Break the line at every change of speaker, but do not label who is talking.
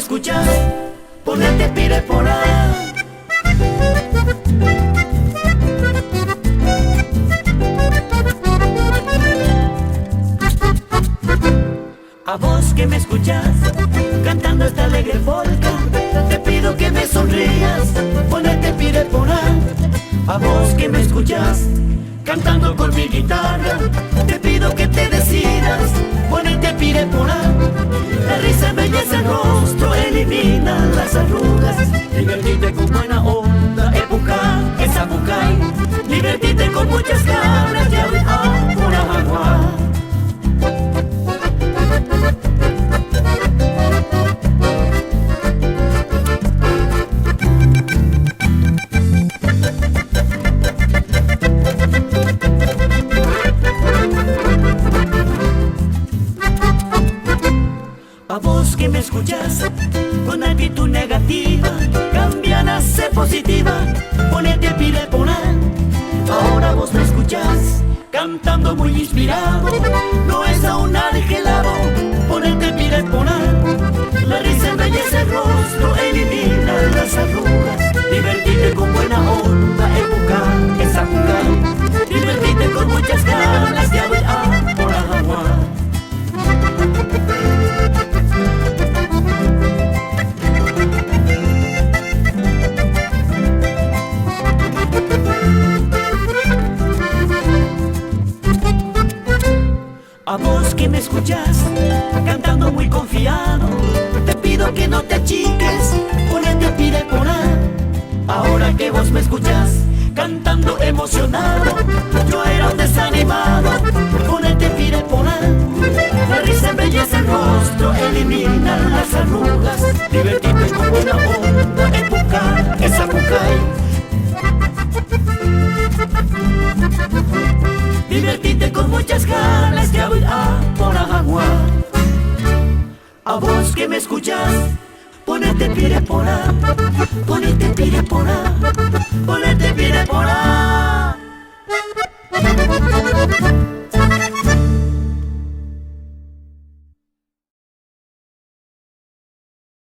escuchas, ponete pirepora. A vos que me escuchas, cantando esta alegre polka, te pido que me sonrías, ponete pirepora. A vos que me escuchas, cantando con mi guitarra, te pido que te decidas, ponete pirepora. La risa embellece el rostro, elimina las arrugas. Divertite con buena onda, época, esa bucay. Divertite con muchas ganas, ya por agua. A vos que me escuchas, con actitud negativa, cambian a ser positiva, ponete pirepora. Ahora vos me escuchas, cantando muy inspirado, no es a un argelado, ponete pirepora. La risa embellece el rostro, elimina las arrugas. Divertite con buena onda, época, esa bucay. Divertite con muchas ganas de hablar por agua. A vos que me escuchas, cantando muy confiado, te pido que no te achiques, ponete pirepora. Ahora que vos me escuchas, cantando emocionado, yo era un desanimado, ponete pirepora. La risa embellece el rostro, elimina las arrugas. Divertite con buena onda, época, esa bucay. Divertite con muchas ganas de hablar por agua. A vos que me escuchas, ponete pirepora, ponete pirepora, ponete pirepora.